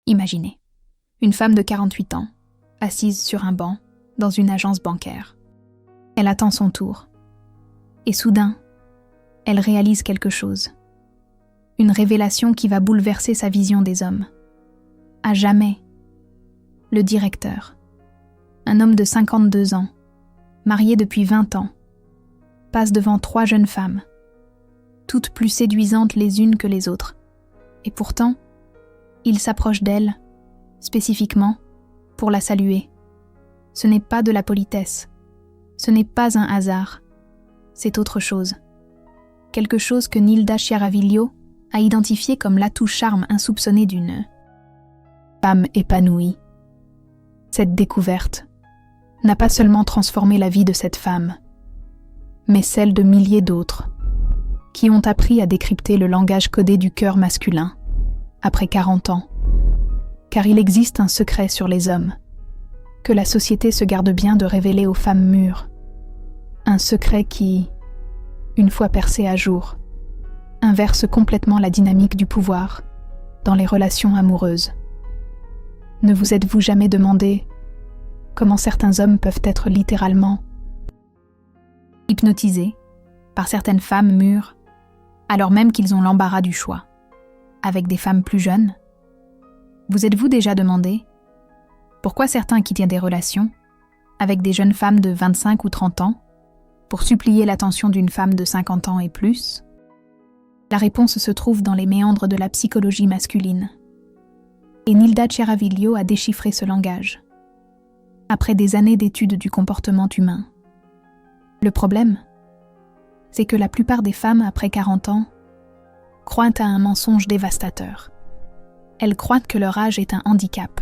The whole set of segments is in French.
Imaginez, une femme de 48 ans, assise sur un banc, dans une agence bancaire. Elle attend son tour. Et soudain, elle réalise quelque chose. Une révélation qui va bouleverser sa vision des hommes. À jamais. Le directeur, un homme de 52 ans, marié depuis 20 ans, passe devant 3 jeunes femmes, toutes plus séduisantes les unes que les autres. Et pourtant, il s'approche d'elle, spécifiquement, pour la saluer. Ce n'est pas de la politesse. Ce n'est pas un hasard. C'est autre chose. Quelque chose que Nilda Chiaraviglio a identifié comme l'atout charme insoupçonné d'une femme épanouie. Cette découverte n'a pas seulement transformé la vie de cette femme, mais celle de milliers d'autres qui ont appris à décrypter le langage codé du cœur masculin après 40 ans. Car il existe un secret sur les hommes que la société se garde bien de révéler aux femmes mûres. Un secret qui, une fois percé à jour, inverse complètement la dynamique du pouvoir dans les relations amoureuses. Ne vous êtes-vous jamais demandé comment certains hommes peuvent être littéralement hypnotisés par certaines femmes mûres, alors même qu'ils ont l'embarras du choix, avec des femmes plus jeunes? Vous êtes-vous déjà demandé pourquoi certains quittent des relations avec des jeunes femmes de 25 ou 30 ans pour supplier l'attention d'une femme de 50 ans et plus? La réponse se trouve dans les méandres de la psychologie masculine. Et Nilda Chiaraviglio a déchiffré ce langage, après des années d'études du comportement humain. Le problème, c'est que la plupart des femmes après 40 ans croient à un mensonge dévastateur. Elles croient que leur âge est un handicap,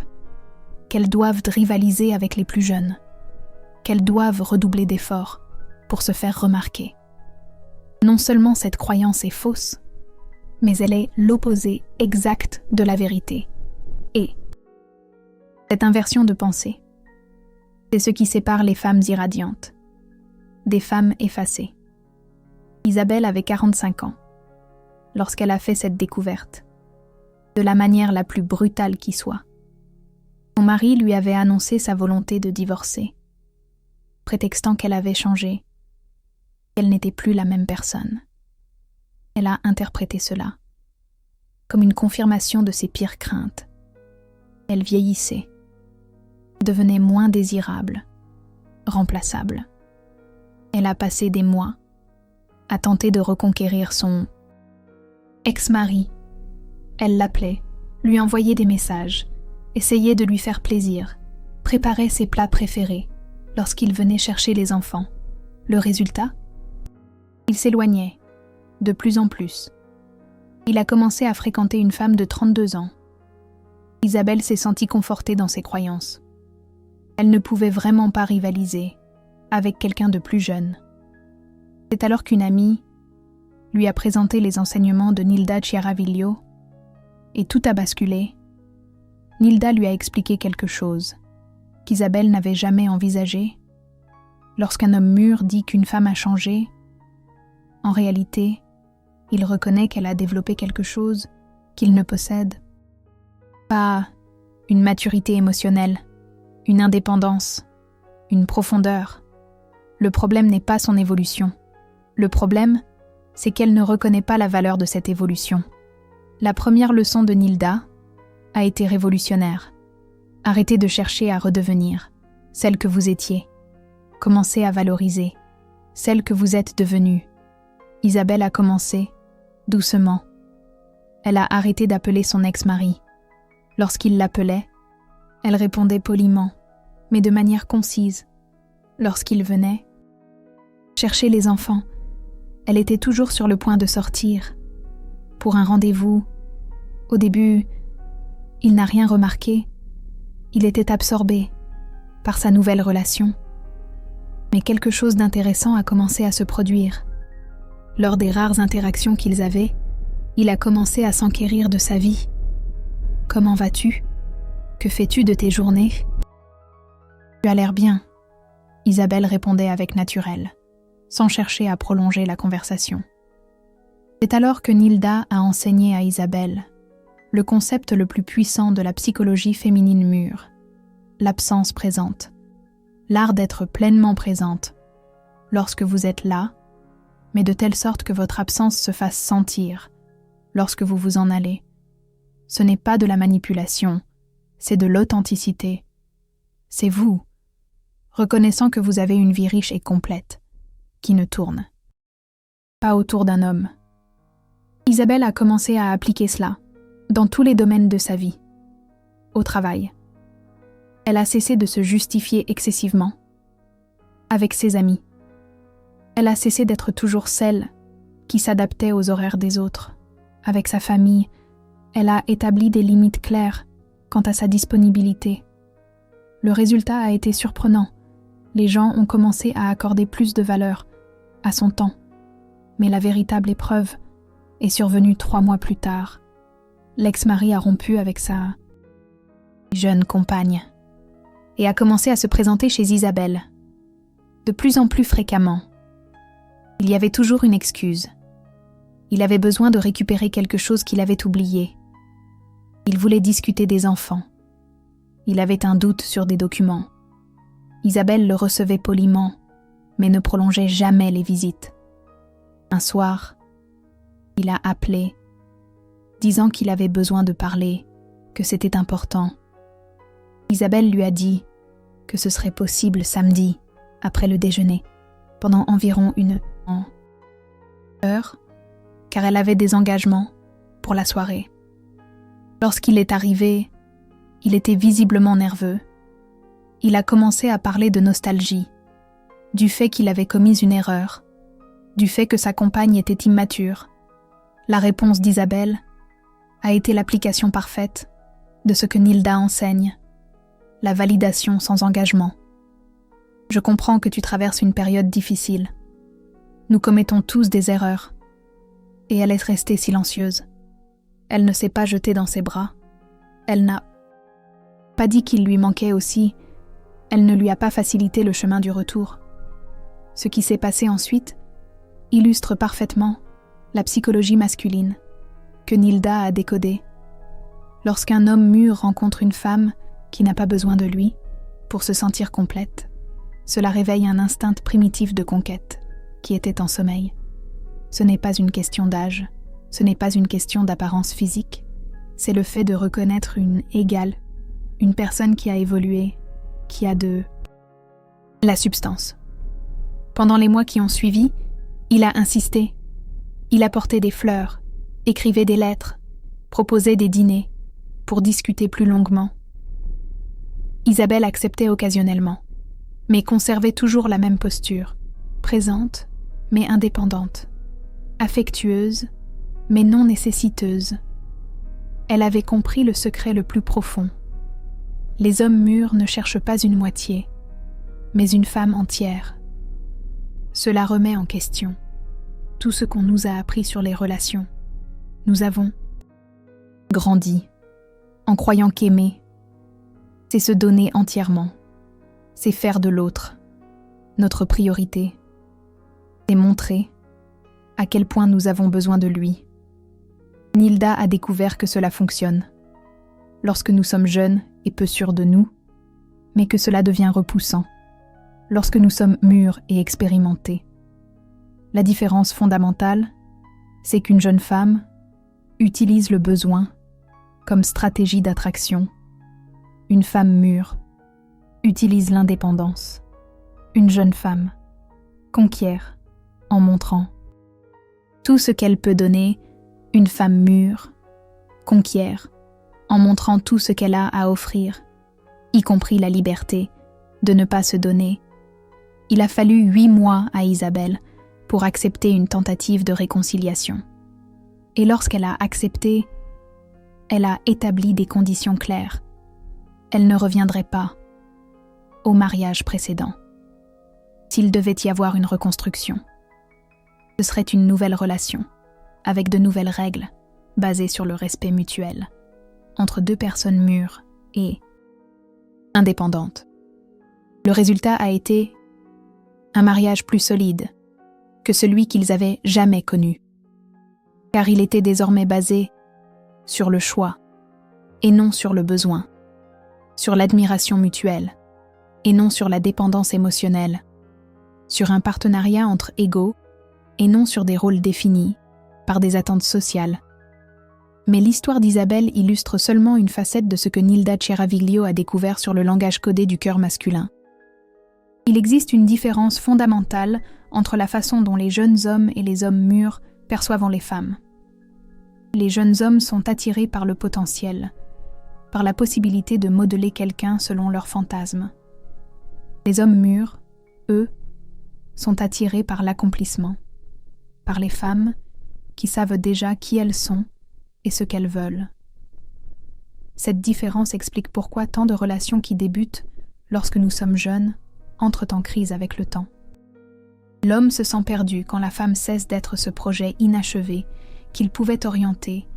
qu'elles doivent rivaliser avec les plus jeunes, qu'elles doivent redoubler d'efforts pour se faire remarquer. Non seulement cette croyance est fausse, mais elle est l'opposé exact de la vérité. Et cette inversion de pensée, c'est ce qui sépare les femmes irradiantes des femmes effacées. Isabelle avait 45 ans lorsqu'elle a fait cette découverte, de la manière la plus brutale qui soit. Son mari lui avait annoncé sa volonté de divorcer, prétextant qu'elle avait changé, qu'elle n'était plus la même personne. Elle a interprété cela comme une confirmation de ses pires craintes. Elle vieillissait, devenait moins désirable, remplaçable. Elle a passé des mois à tenter de reconquérir son ex-mari. Elle l'appelait, lui envoyait des messages, essayait de lui faire plaisir, préparait ses plats préférés lorsqu'il venait chercher les enfants. Le résultat ? Il s'éloignait, de plus en plus. Il a commencé à fréquenter une femme de 32 ans. Isabelle s'est sentie confortée dans ses croyances. Elle ne pouvait vraiment pas rivaliser avec quelqu'un de plus jeune. C'est alors qu'une amie lui a présenté les enseignements de Nilda Chiaraviglio et tout a basculé. Nilda lui a expliqué quelque chose qu'Isabelle n'avait jamais envisagé. Lorsqu'un homme mûr dit qu'une femme a changé, en réalité, il reconnaît qu'elle a développé quelque chose qu'il ne possède. Pas une maturité émotionnelle, une indépendance, une profondeur. Le problème n'est pas son évolution. Le problème, c'est qu'elle ne reconnaît pas la valeur de cette évolution. La première leçon de Nilda a été révolutionnaire. Arrêtez de chercher à redevenir celle que vous étiez. Commencez à valoriser celle que vous êtes devenue. Isabelle a commencé, doucement. Elle a arrêté d'appeler son ex-mari. Lorsqu'il l'appelait, elle répondait poliment, mais de manière concise. Lorsqu'il venait chercher les enfants, elle était toujours sur le point de sortir. Pour un rendez-vous, au début, il n'a rien remarqué. Il était absorbé par sa nouvelle relation. Mais quelque chose d'intéressant a commencé à se produire. Lors des rares interactions qu'ils avaient, il a commencé à s'enquérir de sa vie. « Comment vas-tu ? Que fais-tu de tes journées ? » ?»« Tu as l'air bien. » Isabelle répondait avec naturel, sans chercher à prolonger la conversation. C'est alors que Nilda a enseigné à Isabelle le concept le plus puissant de la psychologie féminine mûre, l'absence présente, l'art d'être pleinement présente, lorsque vous êtes là, mais de telle sorte que votre absence se fasse sentir lorsque vous vous en allez. Ce n'est pas de la manipulation, c'est de l'authenticité. C'est vous, reconnaissant que vous avez une vie riche et complète, qui ne tourne pas autour d'un homme. Isabelle a commencé à appliquer cela dans tous les domaines de sa vie. Au travail, elle a cessé de se justifier excessivement. Avec ses amis, elle a cessé d'être toujours celle qui s'adaptait aux horaires des autres. Avec sa famille, elle a établi des limites claires quant à sa disponibilité. Le résultat a été surprenant. Les gens ont commencé à accorder plus de valeur à son temps. Mais la véritable épreuve est survenue 3 mois plus tard. L'ex-mari a rompu avec sa jeune compagne et a commencé à se présenter chez Isabelle, de plus en plus fréquemment. Il y avait toujours une excuse. Il avait besoin de récupérer quelque chose qu'il avait oublié. Il voulait discuter des enfants. Il avait un doute sur des documents. Isabelle le recevait poliment, mais ne prolongeait jamais les visites. Un soir, il a appelé, disant qu'il avait besoin de parler, que c'était important. Isabelle lui a dit que ce serait possible samedi, après le déjeuner, pendant environ 1 heure, car elle avait des engagements pour la soirée. Lorsqu'il est arrivé, il était visiblement nerveux. Il a commencé à parler de nostalgie, du fait qu'il avait commis une erreur, du fait que sa compagne était immature. La réponse d'Isabelle a été l'application parfaite de ce que Nilda enseigne, la validation sans engagement. Je comprends que tu traverses une période difficile. Nous commettons tous des erreurs. Et elle est restée silencieuse. Elle ne s'est pas jetée dans ses bras. Elle n'a pas dit qu'il lui manquait aussi. Elle ne lui a pas facilité le chemin du retour. Ce qui s'est passé ensuite illustre parfaitement la psychologie masculine que Nilda a décodée. Lorsqu'un homme mûr rencontre une femme qui n'a pas besoin de lui pour se sentir complète, cela réveille un instinct primitif de conquête qui était en sommeil. Ce n'est pas une question d'âge, ce n'est pas une question d'apparence physique, c'est le fait de reconnaître une égale, une personne qui a évolué, qui a de la substance. Pendant les mois qui ont suivi, il a insisté. Il apportait des fleurs, écrivait des lettres, proposait des dîners pour discuter plus longuement. Isabelle acceptait occasionnellement, mais conservait toujours la même posture, présente mais indépendante, affectueuse mais non nécessiteuse. Elle avait compris le secret le plus profond. Les hommes mûrs ne cherchent pas une moitié, mais une femme entière. Cela remet en question tout ce qu'on nous a appris sur les relations. Nous avons grandi en croyant qu'aimer, c'est se donner entièrement, c'est faire de l'autre notre priorité, c'est montrer à quel point nous avons besoin de lui. Nilda a découvert que cela fonctionne lorsque nous sommes jeunes et peu sûrs de nous, mais que cela devient repoussant lorsque nous sommes mûrs et expérimentés. La différence fondamentale, c'est qu'une jeune femme utilise le besoin comme stratégie d'attraction. Une femme mûre utilise l'indépendance. Une jeune femme conquiert en montrant tout ce qu'elle peut donner. Une femme mûre conquiert en montrant tout ce qu'elle a à offrir, y compris la liberté de ne pas se donner. Il a fallu 8 mois à Isabelle pour accepter une tentative de réconciliation. Et lorsqu'elle a accepté, elle a établi des conditions claires. Elle ne reviendrait pas au mariage précédent. S'il devait y avoir une reconstruction, ce serait une nouvelle relation, avec de nouvelles règles, basées sur le respect mutuel, entre 2 personnes mûres et indépendantes. Le résultat a été un mariage plus solide que celui qu'ils avaient jamais connu, car il était désormais basé sur le choix, et non sur le besoin, sur l'admiration mutuelle, et non sur la dépendance émotionnelle, sur un partenariat entre égaux, et non sur des rôles définis, par des attentes sociales. Mais l'histoire d'Isabelle illustre seulement une facette de ce que Nilda Chiaraviglio a découvert sur le langage codé du cœur masculin. Il existe une différence fondamentale entre la façon dont les jeunes hommes et les hommes mûrs perçoivent les femmes. Les jeunes hommes sont attirés par le potentiel, par la possibilité de modeler quelqu'un selon leurs fantasmes. Les hommes mûrs, eux, sont attirés par l'accomplissement, par les femmes qui savent déjà qui elles sont et ce qu'elles veulent. Cette différence explique pourquoi tant de relations qui débutent lorsque nous sommes jeunes entrent en crise avec le temps. L'homme se sent perdu quand la femme cesse d'être ce projet inachevé qu'il pouvait orienter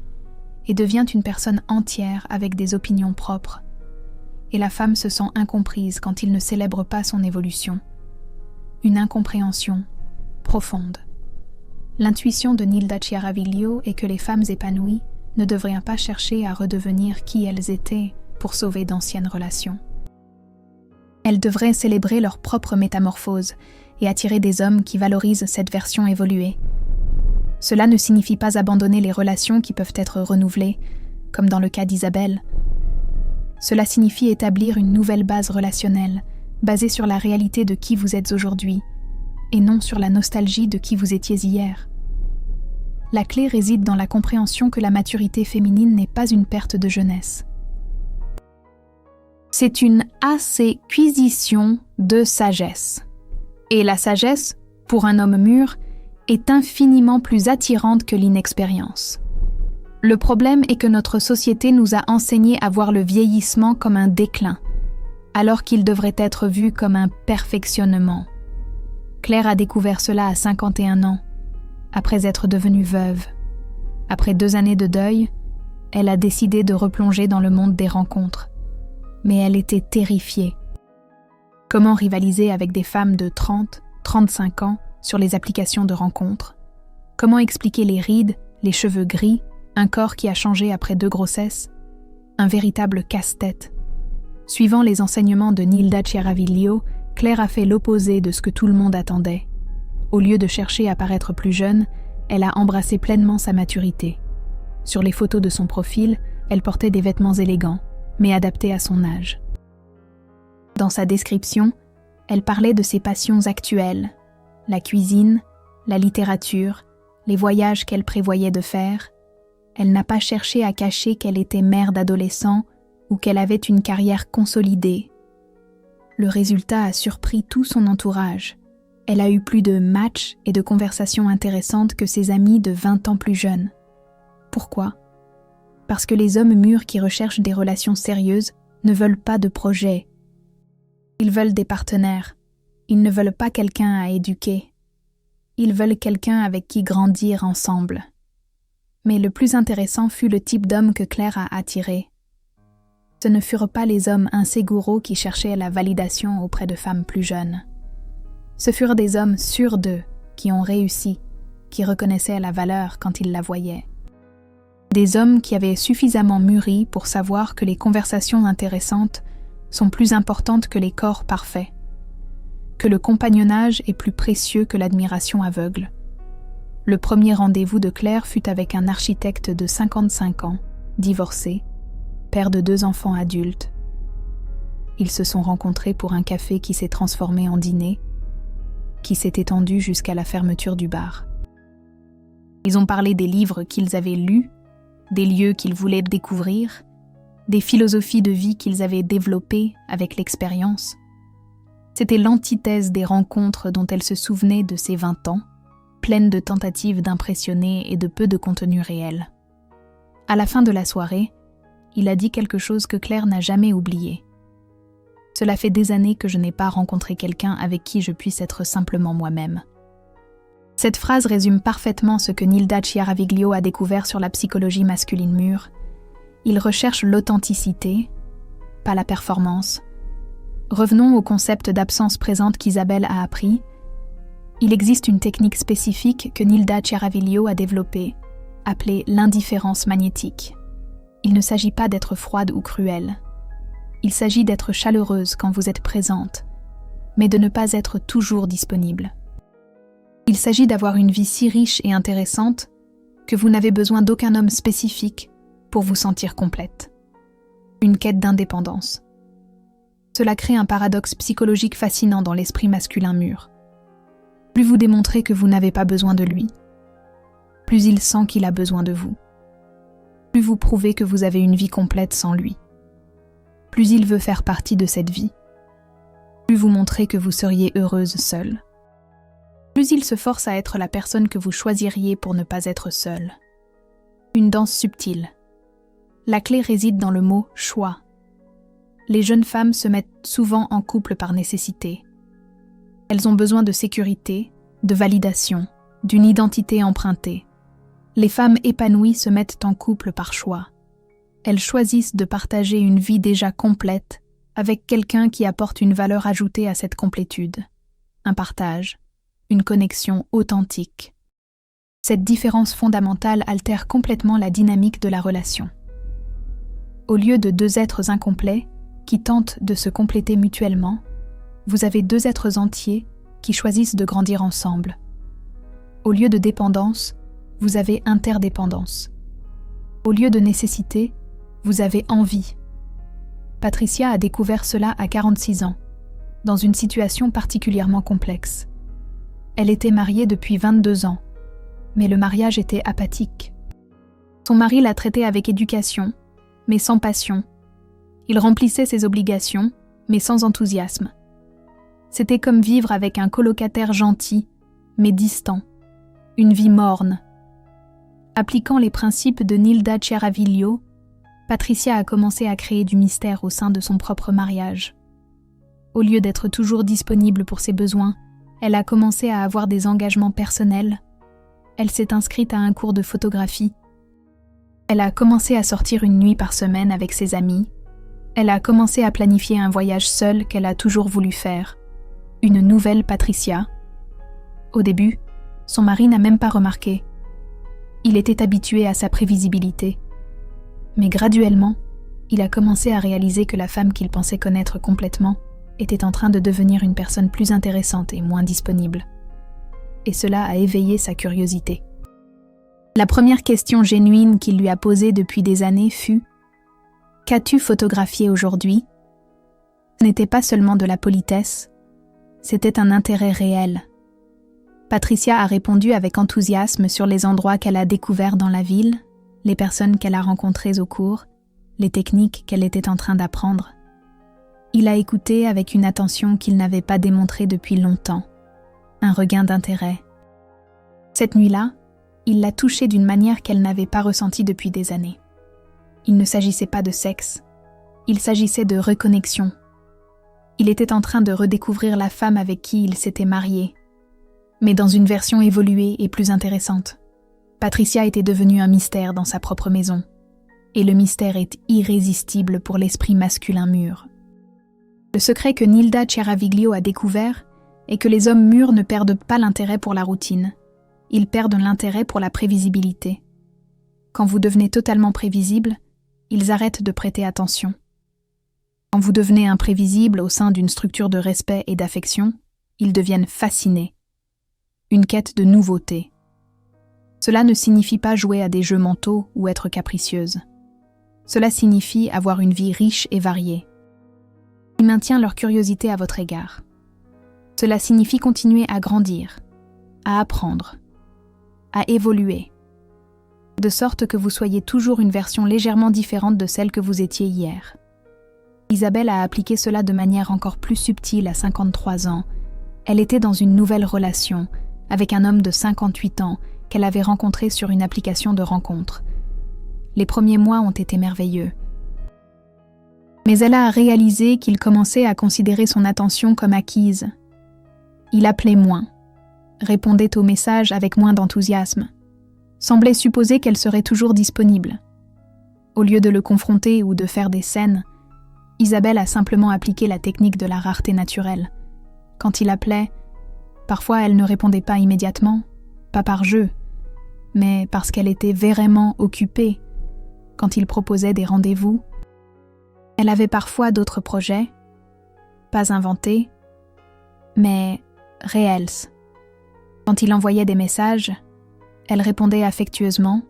et devient une personne entière avec des opinions propres. Et la femme se sent incomprise quand il ne célèbre pas son évolution. Une incompréhension profonde. L'intuition de Nilda Chiaraviglio est que les femmes épanouies ne devraient pas chercher à redevenir qui elles étaient pour sauver d'anciennes relations. Elles devraient célébrer leur propre métamorphose et attirer des hommes qui valorisent cette version évoluée. Cela ne signifie pas abandonner les relations qui peuvent être renouvelées, comme dans le cas d'Isabelle. Cela signifie établir une nouvelle base relationnelle, basée sur la réalité de qui vous êtes aujourd'hui, et non sur la nostalgie de qui vous étiez hier. La clé réside dans la compréhension que la maturité féminine n'est pas une perte de jeunesse. C'est une acquisition de sagesse. Et la sagesse, pour un homme mûr, est infiniment plus attirante que l'inexpérience. Le problème est que notre société nous a enseigné à voir le vieillissement comme un déclin, alors qu'il devrait être vu comme un perfectionnement. Claire a découvert cela à 51 ans, après être devenue veuve. Après 2 années de deuil, elle a décidé de replonger dans le monde des rencontres. Mais elle était terrifiée. Comment rivaliser avec des femmes de 30, 35 ans sur les applications de rencontres? Comment expliquer les rides, les cheveux gris, un corps qui a changé après 2 grossesses? Un véritable casse-tête. Suivant les enseignements de Nilda Chiaraviglio, Claire a fait l'opposé de ce que tout le monde attendait. Au lieu de chercher à paraître plus jeune, elle a embrassé pleinement sa maturité. Sur les photos de son profil, elle portait des vêtements élégants, mais adaptés à son âge. Dans sa description, elle parlait de ses passions actuelles, la cuisine, la littérature, les voyages qu'elle prévoyait de faire. Elle n'a pas cherché à cacher qu'elle était mère d'adolescents ou qu'elle avait une carrière consolidée. Le résultat a surpris tout son entourage. Elle a eu plus de matchs et de conversations intéressantes que ses amis de 20 ans plus jeunes. Pourquoi ? Parce que les hommes mûrs qui recherchent des relations sérieuses ne veulent pas de projet. Ils veulent des partenaires. Ils ne veulent pas quelqu'un à éduquer. Ils veulent quelqu'un avec qui grandir ensemble. Mais le plus intéressant fut le type d'homme que Claire a attiré. Ce ne furent pas les hommes inségouraux qui cherchaient la validation auprès de femmes plus jeunes. Ce furent des hommes sûrs d'eux, qui ont réussi, qui reconnaissaient la valeur quand ils la voyaient. Des hommes qui avaient suffisamment mûri pour savoir que les conversations intéressantes sont plus importantes que les corps parfaits, que le compagnonnage est plus précieux que l'admiration aveugle. Le premier rendez-vous de Claire fut avec un architecte de 55 ans, divorcé, père de 2 enfants adultes. Ils se sont rencontrés pour un café qui s'est transformé en dîner, qui s'est étendu jusqu'à la fermeture du bar. Ils ont parlé des livres qu'ils avaient lus, des lieux qu'ils voulaient découvrir, des philosophies de vie qu'ils avaient développées avec l'expérience. C'était l'antithèse des rencontres dont elle se souvenait de ses 20 ans, pleine de tentatives d'impressionner et de peu de contenu réel. À la fin de la soirée, il a dit quelque chose que Claire n'a jamais oublié. « Cela fait des années que je n'ai pas rencontré quelqu'un avec qui je puisse être simplement moi-même. » Cette phrase résume parfaitement ce que Nilda Chiaraviglio a découvert sur la psychologie masculine mûre. Il recherche l'authenticité, pas la performance. Revenons au concept d'absence présente qu'Isabelle a appris. Il existe une technique spécifique que Nilda Chiaraviglio a développée, appelée l'indifférence magnétique. Il ne s'agit pas d'être froide ou cruelle. Il s'agit d'être chaleureuse quand vous êtes présente, mais de ne pas être toujours disponible. Il s'agit d'avoir une vie si riche et intéressante que vous n'avez besoin d'aucun homme spécifique pour vous sentir complète. Une quête d'indépendance. Cela crée un paradoxe psychologique fascinant dans l'esprit masculin mûr. Plus vous démontrez que vous n'avez pas besoin de lui, plus il sent qu'il a besoin de vous. Plus vous prouvez que vous avez une vie complète sans lui. Plus il veut faire partie de cette vie. Plus vous montrez que vous seriez heureuse seule. Plus il se force à être la personne que vous choisiriez pour ne pas être seule. Une danse subtile. La clé réside dans le mot « choix ». Les jeunes femmes se mettent souvent en couple par nécessité. Elles ont besoin de sécurité, de validation, d'une identité empruntée. Les femmes épanouies se mettent en couple par choix. Elles choisissent de partager une vie déjà complète avec quelqu'un qui apporte une valeur ajoutée à cette complétude. Un partage, une connexion authentique. Cette différence fondamentale altère complètement la dynamique de la relation. Au lieu de deux êtres incomplets qui tentent de se compléter mutuellement, vous avez deux êtres entiers qui choisissent de grandir ensemble. Au lieu de dépendance, vous avez interdépendance. Au lieu de nécessité, vous avez envie. Patricia a découvert cela à 46 ans, dans une situation particulièrement complexe. Elle était mariée depuis 22 ans, mais le mariage était apathique. Son mari la traitait avec éducation, mais sans passion. Il remplissait ses obligations, mais sans enthousiasme. C'était comme vivre avec un colocataire gentil, mais distant. Une vie morne. Appliquant les principes de Nilda Chiaraviglio, Patricia a commencé à créer du mystère au sein de son propre mariage. Au lieu d'être toujours disponible pour ses besoins, elle a commencé à avoir des engagements personnels. Elle s'est inscrite à un cours de photographie. Elle a commencé à sortir une nuit par semaine avec ses amis. Elle a commencé à planifier un voyage seule qu'elle a toujours voulu faire. Une nouvelle Patricia. Au début, son mari n'a même pas remarqué. Il était habitué à sa prévisibilité. Mais graduellement, il a commencé à réaliser que la femme qu'il pensait connaître complètement était en train de devenir une personne plus intéressante et moins disponible. Et cela a éveillé sa curiosité. La première question génuine qu'il lui a posée depuis des années fut « Qu'as-tu photographié aujourd'hui ?» Ce n'était pas seulement de la politesse, c'était un intérêt réel. Patricia a répondu avec enthousiasme sur les endroits qu'elle a découverts dans la ville, les personnes qu'elle a rencontrées au cours, les techniques qu'elle était en train d'apprendre. Il a écouté avec une attention qu'il n'avait pas démontrée depuis longtemps, un regain d'intérêt. Cette nuit-là, il l'a touchée d'une manière qu'elle n'avait pas ressentie depuis des années. Il ne s'agissait pas de sexe, il s'agissait de reconnexion. Il était en train de redécouvrir la femme avec qui il s'était marié, mais dans une version évoluée et plus intéressante. Patricia était devenue un mystère dans sa propre maison, et le mystère est irrésistible pour l'esprit masculin mûr. Le secret que Nilda Chiaraviglio a découvert est que les hommes mûrs ne perdent pas l'intérêt pour la routine, ils perdent l'intérêt pour la prévisibilité. Quand vous devenez totalement prévisible, ils arrêtent de prêter attention. Quand vous devenez imprévisible au sein d'une structure de respect et d'affection, ils deviennent fascinés. Une quête de nouveauté. Cela ne signifie pas jouer à des jeux mentaux ou être capricieuse. Cela signifie avoir une vie riche et variée. Il maintient leur curiosité à votre égard. Cela signifie continuer à grandir, à apprendre, à évoluer, de sorte que vous soyez toujours une version légèrement différente de celle que vous étiez hier. Isabelle a appliqué cela de manière encore plus subtile à 53 ans. Elle était dans une nouvelle relation avec un homme de 58 ans qu'elle avait rencontré sur une application de rencontre. Les premiers mois ont été merveilleux. Mais elle a réalisé qu'il commençait à considérer son attention comme acquise. Il appelait moins, répondait aux messages avec moins d'enthousiasme, semblait supposer qu'elle serait toujours disponible. Au lieu de le confronter ou de faire des scènes, Isabelle a simplement appliqué la technique de la rareté naturelle. Quand il appelait, parfois elle ne répondait pas immédiatement, pas par jeu, mais parce qu'elle était vraiment occupée. quand il proposait des rendez-vous. Elle avait parfois d'autres projets, pas inventés, mais réels. Quand il envoyait des messages, elle répondait affectueusement,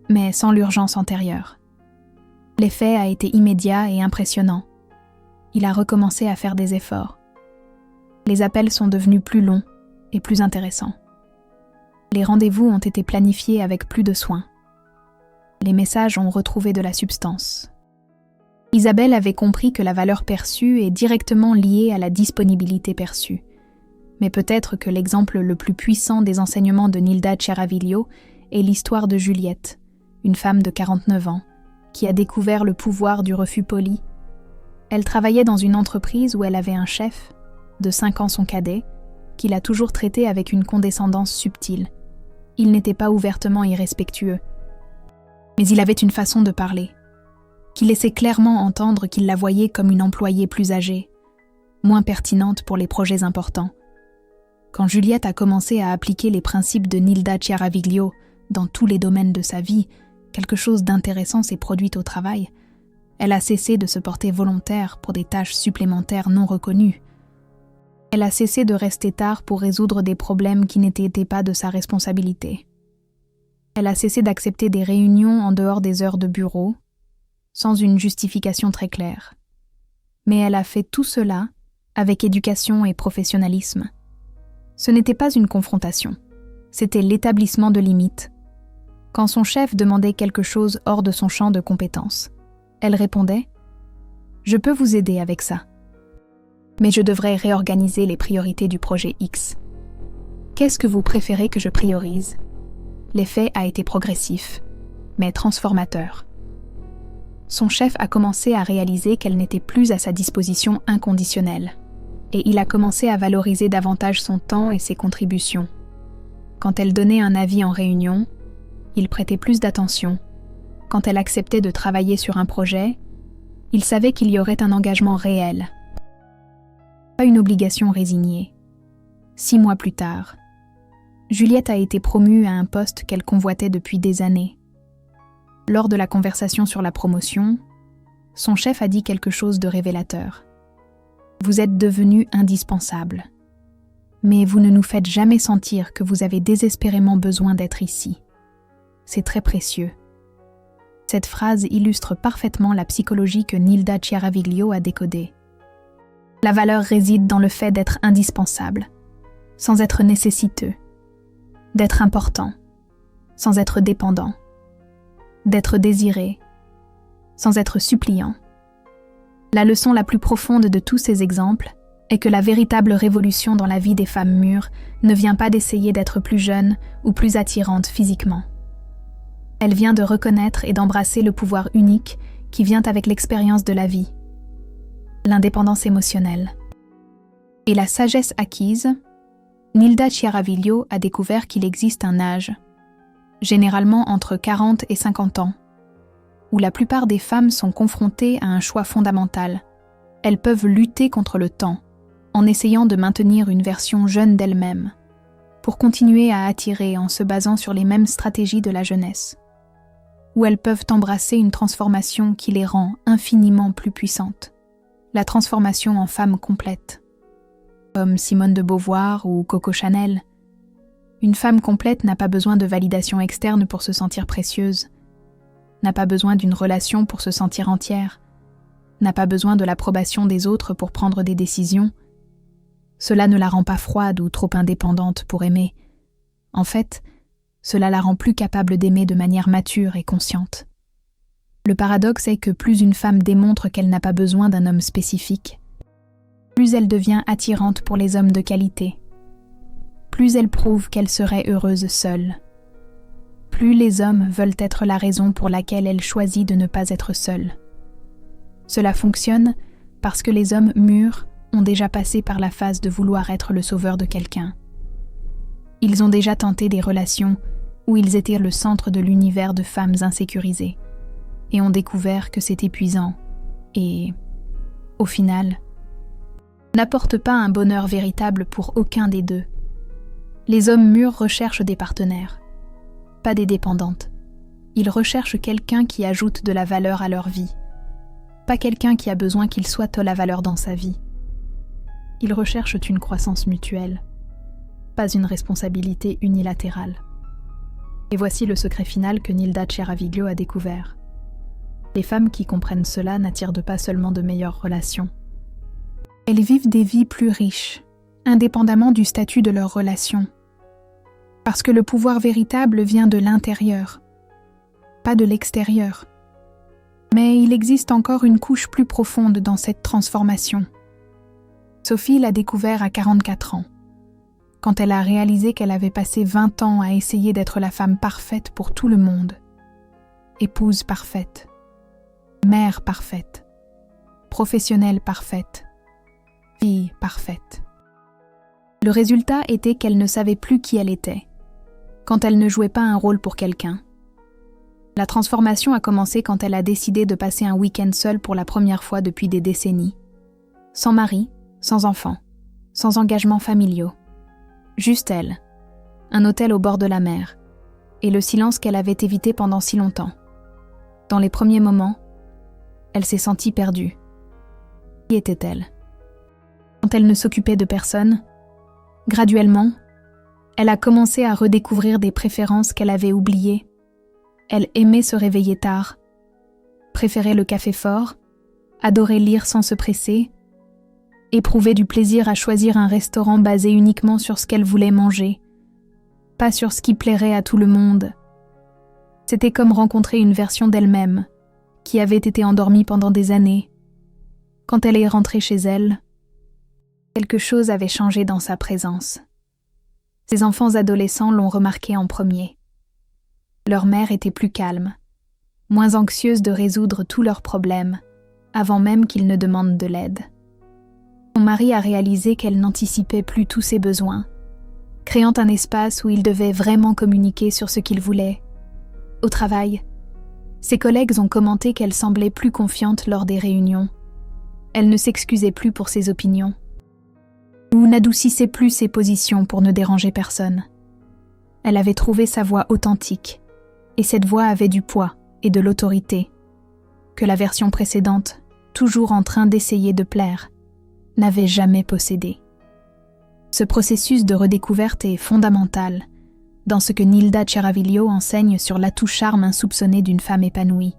mais sans l'urgence antérieure. L'effet a été immédiat et impressionnant. Il a recommencé à faire des efforts. Les appels sont devenus plus longs et plus intéressants. Les rendez-vous ont été planifiés avec plus de soin. Les messages ont retrouvé de la substance. Isabelle avait compris que la valeur perçue est directement liée à la disponibilité perçue. Mais peut-être que l'exemple le plus puissant des enseignements de Nilda Chiaraviglio est l'histoire de Juliette, une femme de 49 ans, qui a découvert le pouvoir du refus poli. Elle travaillait dans une entreprise où elle avait un chef, de 5 ans son cadet, qui l'a toujours traitée avec une condescendance subtile. Il n'était pas ouvertement irrespectueux, mais il avait une façon de parler, qui laissait clairement entendre qu'il la voyait comme une employée plus âgée, moins pertinente pour les projets importants. Quand Juliette a commencé à appliquer les principes de Nilda Chiaraviglio dans tous les domaines de sa vie, quelque chose d'intéressant s'est produit au travail. Elle a cessé de se porter volontaire pour des tâches supplémentaires non reconnues. Elle a cessé de rester tard pour résoudre des problèmes qui n'étaient pas de sa responsabilité. Elle a cessé d'accepter des réunions en dehors des heures de bureau, sans une justification très claire. Mais elle a fait tout cela avec éducation et professionnalisme. Ce n'était pas une confrontation, c'était l'établissement de limites. Quand son chef demandait quelque chose hors de son champ de compétences, elle répondait « Je peux vous aider avec ça, mais je devrais réorganiser les priorités du projet X. Qu'est-ce que vous préférez que je priorise ?» L'effet a été progressif, mais transformateur. Son chef a commencé à réaliser qu'elle n'était plus à sa disposition inconditionnelle, et il a commencé à valoriser davantage son temps et ses contributions. Quand elle donnait un avis en réunion, il prêtait plus d'attention. Quand elle acceptait de travailler sur un projet, il savait qu'il y aurait un engagement réel. Pas une obligation résignée. 6 mois plus tard, Juliette a été promue à un poste qu'elle convoitait depuis des années. Lors de la conversation sur la promotion, son chef a dit quelque chose de révélateur. « Vous êtes devenu indispensable. Mais vous ne nous faites jamais sentir que vous avez désespérément besoin d'être ici. C'est très précieux. » Cette phrase illustre parfaitement la psychologie que Nilda Chiaraviglio a décodée. La valeur réside dans le fait d'être indispensable, sans être nécessiteux, d'être important, sans être dépendant, d'être désiré, sans être suppliant. La leçon la plus profonde de tous ces exemples est que la véritable révolution dans la vie des femmes mûres ne vient pas d'essayer d'être plus jeune ou plus attirante physiquement. Elle vient de reconnaître et d'embrasser le pouvoir unique qui vient avec l'expérience de la vie, l'indépendance émotionnelle. Et la sagesse acquise, Nilda Chiaraviglio a découvert qu'il existe un âge, généralement entre 40 et 50 ans, où la plupart des femmes sont confrontées à un choix fondamental. Elles peuvent lutter contre le temps, en essayant de maintenir une version jeune d'elles-mêmes, pour continuer à attirer en se basant sur les mêmes stratégies de la jeunesse. Ou elles peuvent embrasser une transformation qui les rend infiniment plus puissantes, la transformation en femme complète. Comme Simone de Beauvoir ou Coco Chanel, une femme complète n'a pas besoin de validation externe pour se sentir précieuse, n'a pas besoin d'une relation pour se sentir entière, n'a pas besoin de l'approbation des autres pour prendre des décisions. Cela ne la rend pas froide ou trop indépendante pour aimer. En fait, cela la rend plus capable d'aimer de manière mature et consciente. Le paradoxe est que plus une femme démontre qu'elle n'a pas besoin d'un homme spécifique, plus elle devient attirante pour les hommes de qualité, plus elle prouve qu'elle serait heureuse seule. Plus les hommes veulent être la raison pour laquelle elle choisit de ne pas être seule. Cela fonctionne parce que les hommes mûrs ont déjà passé par la phase de vouloir être le sauveur de quelqu'un. Ils ont déjà tenté des relations où ils étaient le centre de l'univers de femmes insécurisées et ont découvert que c'est épuisant et, au final, n'apporte pas un bonheur véritable pour aucun des deux. Les hommes mûrs recherchent des partenaires, pas des dépendantes. Ils recherchent quelqu'un qui ajoute de la valeur à leur vie, pas quelqu'un qui a besoin qu'il soit la valeur dans sa vie. Ils recherchent une croissance mutuelle, pas une responsabilité unilatérale. Et voici le secret final que Nilda Tjeraviglio a découvert. Les femmes qui comprennent cela n'attirent pas seulement de meilleures relations. Elles vivent des vies plus riches, indépendamment du statut de leur relation. Parce que le pouvoir véritable vient de l'intérieur, pas de l'extérieur. Mais il existe encore une couche plus profonde dans cette transformation. Sophie l'a découvert à 44 ans, quand elle a réalisé qu'elle avait passé 20 ans à essayer d'être la femme parfaite pour tout le monde. Épouse parfaite, mère parfaite, professionnelle parfaite, fille parfaite. Le résultat était qu'elle ne savait plus qui elle était, quand elle ne jouait pas un rôle pour quelqu'un. La transformation a commencé quand elle a décidé de passer un week-end seule pour la première fois depuis des décennies. Sans mari, sans enfants, sans engagements familiaux. Juste elle, un hôtel au bord de la mer, et le silence qu'elle avait évité pendant si longtemps. Dans les premiers moments, elle s'est sentie perdue. Qui était-elle ? Quand elle ne s'occupait de personne, graduellement, elle a commencé à redécouvrir des préférences qu'elle avait oubliées. Elle aimait se réveiller tard, préférait le café fort, adorait lire sans se presser, éprouvait du plaisir à choisir un restaurant basé uniquement sur ce qu'elle voulait manger, pas sur ce qui plairait à tout le monde. C'était comme rencontrer une version d'elle-même, qui avait été endormie pendant des années. Quand elle est rentrée chez elle, quelque chose avait changé dans sa présence. Ses enfants adolescents l'ont remarqué en premier. Leur mère était plus calme, moins anxieuse de résoudre tous leurs problèmes, avant même qu'ils ne demandent de l'aide. Son mari a réalisé qu'elle n'anticipait plus tous ses besoins, créant un espace où il devait vraiment communiquer sur ce qu'il voulait. Au travail, ses collègues ont commenté qu'elle semblait plus confiante lors des réunions. Elle ne s'excusait plus pour ses opinions, ou n'adoucissait plus ses positions pour ne déranger personne. Elle avait trouvé sa voix authentique, et cette voix avait du poids et de l'autorité, que la version précédente, toujours en train d'essayer de plaire, n'avait jamais possédé. Ce processus de redécouverte est fondamental dans ce que Nilda Tjeraviglio enseigne sur l'atout charme insoupçonné d'une femme épanouie.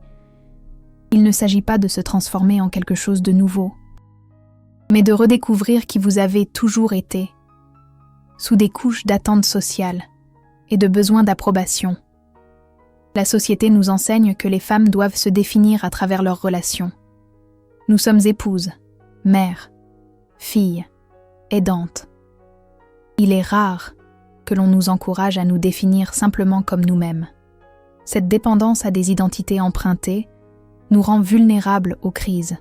Il ne s'agit pas de se transformer en quelque chose de nouveau, mais de redécouvrir qui vous avez toujours été, sous des couches d'attentes sociales et de besoins d'approbation. La société nous enseigne que les femmes doivent se définir à travers leurs relations. Nous sommes épouses, mères, filles, aidantes. Il est rare que l'on nous encourage à nous définir simplement comme nous-mêmes. Cette dépendance à des identités empruntées nous rend vulnérables aux crises,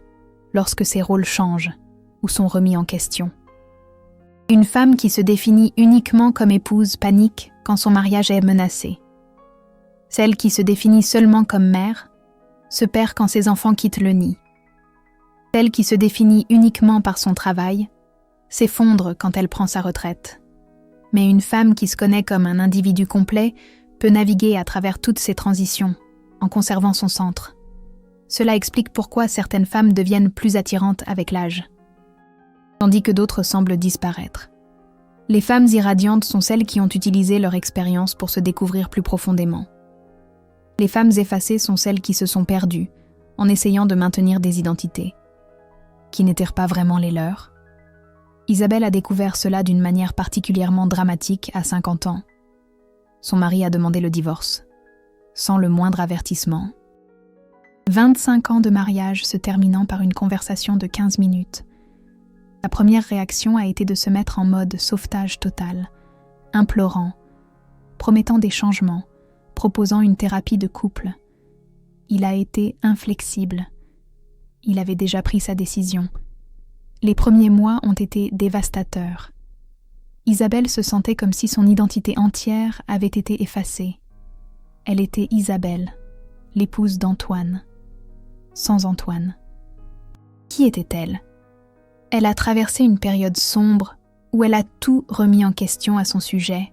lorsque ces rôles changent ou sont remis en question. Une femme qui se définit uniquement comme épouse panique quand son mariage est menacé. Celle qui se définit seulement comme mère se perd quand ses enfants quittent le nid. Celle qui se définit uniquement par son travail s'effondre quand elle prend sa retraite. Mais une femme qui se connaît comme un individu complet peut naviguer à travers toutes ces transitions, en conservant son centre. Cela explique pourquoi certaines femmes deviennent plus attirantes avec l'âge, tandis que d'autres semblent disparaître. Les femmes irradiantes sont celles qui ont utilisé leur expérience pour se découvrir plus profondément. Les femmes effacées sont celles qui se sont perdues en essayant de maintenir des identités, qui n'étaient pas vraiment les leurs. Isabelle a découvert cela d'une manière particulièrement dramatique à 50 ans. Son mari a demandé le divorce, sans le moindre avertissement. 25 ans de mariage se terminant par une conversation de 15 minutes. Sa première réaction a été de se mettre en mode sauvetage total, implorant, promettant des changements, proposant une thérapie de couple. Il a été inflexible. Il avait déjà pris sa décision. Les premiers mois ont été dévastateurs. Isabelle se sentait comme si son identité entière avait été effacée. Elle était Isabelle, l'épouse d'Antoine, sans Antoine. Qui était-elle ? Elle a traversé une période sombre où elle a tout remis en question à son sujet.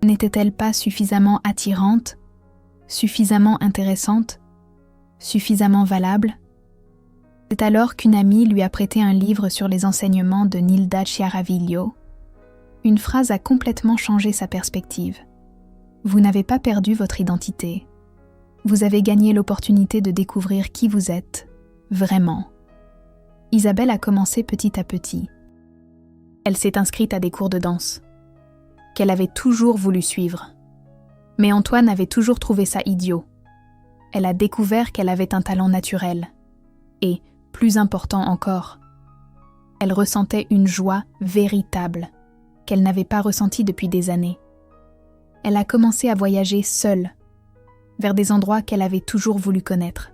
N'était-elle pas suffisamment attirante, suffisamment intéressante, suffisamment valable. C'est alors qu'une amie lui a prêté un livre sur les enseignements de Nilda Chiaraviglio. Une phrase a complètement changé sa perspective. Vous n'avez pas perdu votre identité. Vous avez gagné l'opportunité de découvrir qui vous êtes, vraiment. Isabelle a commencé petit à petit. Elle s'est inscrite à des cours de danse, qu'elle avait toujours voulu suivre. Mais Antoine avait toujours trouvé ça idiot. Elle a découvert qu'elle avait un talent naturel. Et, plus important encore, elle ressentait une joie véritable qu'elle n'avait pas ressentie depuis des années. Elle a commencé à voyager seule, vers des endroits qu'elle avait toujours voulu connaître,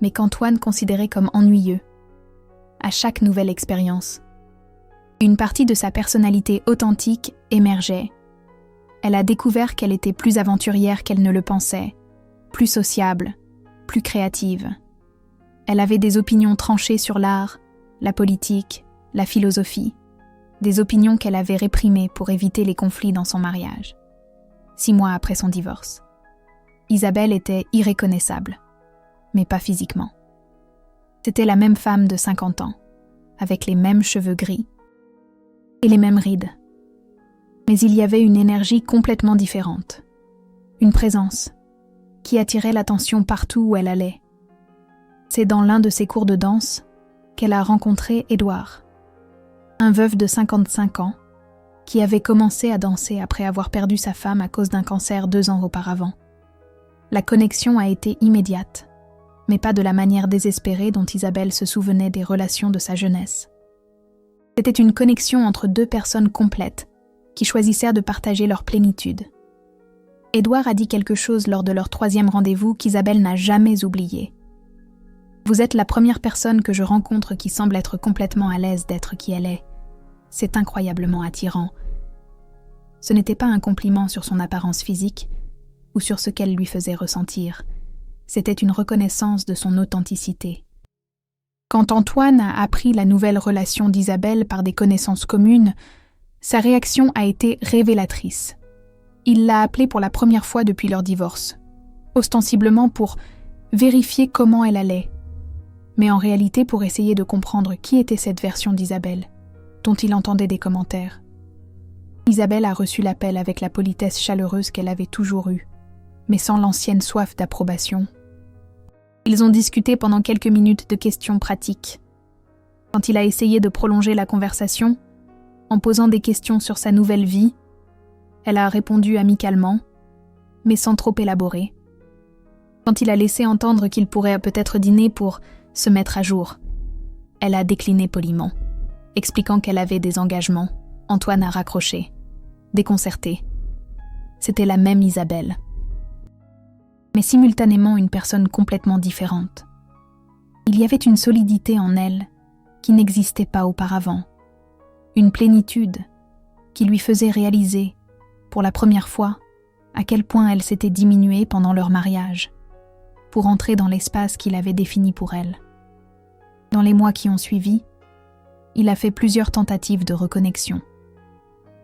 mais qu'Antoine considérait comme ennuyeux, à chaque nouvelle expérience. Une partie de sa personnalité authentique émergeait. Elle a découvert qu'elle était plus aventurière qu'elle ne le pensait, plus sociable, plus créative. Elle avait des opinions tranchées sur l'art, la politique, la philosophie, des opinions qu'elle avait réprimées pour éviter les conflits dans son mariage. 6 mois après son divorce. Isabelle était irreconnaissable, mais pas physiquement. C'était la même femme de 50 ans, avec les mêmes cheveux gris et les mêmes rides. Mais il y avait une énergie complètement différente, une présence qui attirait l'attention partout où elle allait. C'est dans l'un de ses cours de danse qu'elle a rencontré Édouard, un veuf de 55 ans qui avait commencé à danser après avoir perdu sa femme à cause d'un cancer 2 ans auparavant. La connexion a été immédiate, mais pas de la manière désespérée dont Isabelle se souvenait des relations de sa jeunesse. C'était une connexion entre 2 personnes complètes qui choisissèrent de partager leur plénitude. Édouard a dit quelque chose lors de leur 3e rendez-vous qu'Isabelle n'a jamais oublié. « Vous êtes la première personne que je rencontre qui semble être complètement à l'aise d'être qui elle est. C'est incroyablement attirant. » Ce n'était pas un compliment sur son apparence physique ou sur ce qu'elle lui faisait ressentir. C'était une reconnaissance de son authenticité. Quand Antoine a appris la nouvelle relation d'Isabelle par des connaissances communes, sa réaction a été révélatrice. Il l'a appelée pour la première fois depuis leur divorce, ostensiblement pour vérifier comment elle allait, mais en réalité pour essayer de comprendre qui était cette version d'Isabelle, dont il entendait des commentaires. Isabelle a reçu l'appel avec la politesse chaleureuse qu'elle avait toujours eue, mais sans l'ancienne soif d'approbation. Ils ont discuté pendant quelques minutes de questions pratiques. Quand il a essayé de prolonger la conversation, en posant des questions sur sa nouvelle vie, elle a répondu amicalement, mais sans trop élaborer. Quand il a laissé entendre qu'il pourrait peut-être dîner pour se mettre à jour, elle a décliné poliment, expliquant qu'elle avait des engagements. Antoine a raccroché, déconcerté. C'était la même Isabelle, mais simultanément une personne complètement différente. Il y avait une solidité en elle qui n'existait pas auparavant, une plénitude qui lui faisait réaliser, pour la première fois, à quel point elle s'était diminuée pendant leur mariage, pour entrer dans l'espace qu'il avait défini pour elle. Dans les mois qui ont suivi, il a fait plusieurs tentatives de reconnexion,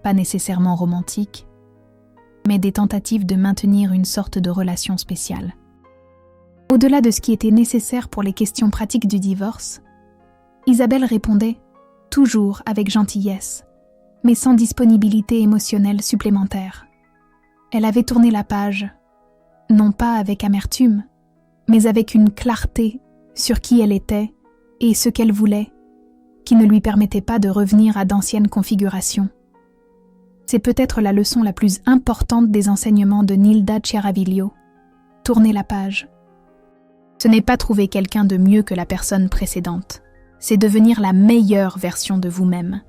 pas nécessairement romantiques, mais des tentatives de maintenir une sorte de relation spéciale. Au-delà de ce qui était nécessaire pour les questions pratiques du divorce, Isabelle répondait, toujours avec gentillesse, mais sans disponibilité émotionnelle supplémentaire. Elle avait tourné la page, non pas avec amertume, mais avec une clarté sur qui elle était et ce qu'elle voulait, qui ne lui permettait pas de revenir à d'anciennes configurations. C'est peut-être la leçon la plus importante des enseignements de Nilda Chiaraviglio. Tourner la page. Ce n'est pas trouver quelqu'un de mieux que la personne précédente, c'est devenir la meilleure version de vous-même,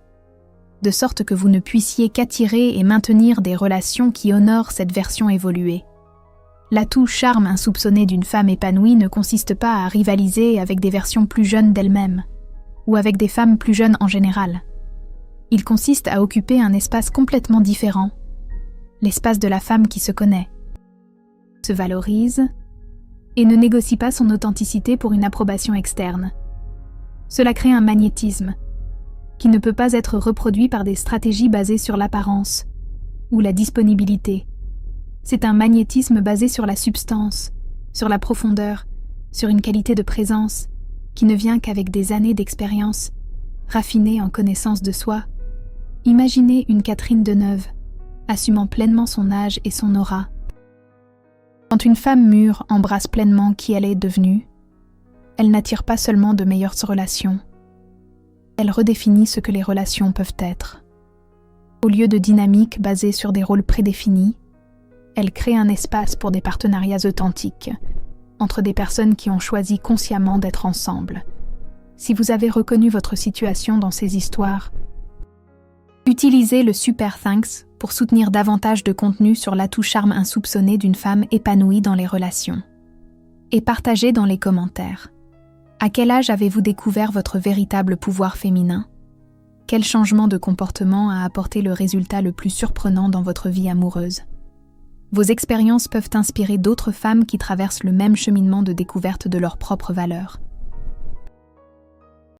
de sorte que vous ne puissiez qu'attirer et maintenir des relations qui honorent cette version évoluée. L'atout charme insoupçonné d'une femme épanouie ne consiste pas à rivaliser avec des versions plus jeunes d'elle-même, ou avec des femmes plus jeunes en général. Il consiste à occuper un espace complètement différent, l'espace de la femme qui se connaît, se valorise et ne négocie pas son authenticité pour une approbation externe. Cela crée un magnétisme qui ne peut pas être reproduit par des stratégies basées sur l'apparence ou la disponibilité, C'est un magnétisme basé sur la substance, sur la profondeur, sur une qualité de présence qui ne vient qu'avec des années d'expérience, raffinée en connaissance de soi. Imaginez une Catherine Deneuve, assumant pleinement son âge et son aura. Quand une femme mûre embrasse pleinement qui elle est devenue, elle n'attire pas seulement de meilleures relations, elle redéfinit ce que les relations peuvent être. Au lieu de dynamiques basées sur des rôles prédéfinis, elle crée un espace pour des partenariats authentiques, entre des personnes qui ont choisi consciemment d'être ensemble. Si vous avez reconnu votre situation dans ces histoires, utilisez le Super Thanks pour soutenir davantage de contenu sur l'atout charme insoupçonné d'une femme épanouie dans les relations. Et partagez dans les commentaires. À quel âge avez-vous découvert votre véritable pouvoir féminin? Quel changement de comportement a apporté le résultat le plus surprenant dans votre vie amoureuse? Vos expériences peuvent inspirer d'autres femmes qui traversent le même cheminement de découverte de leurs propres valeurs.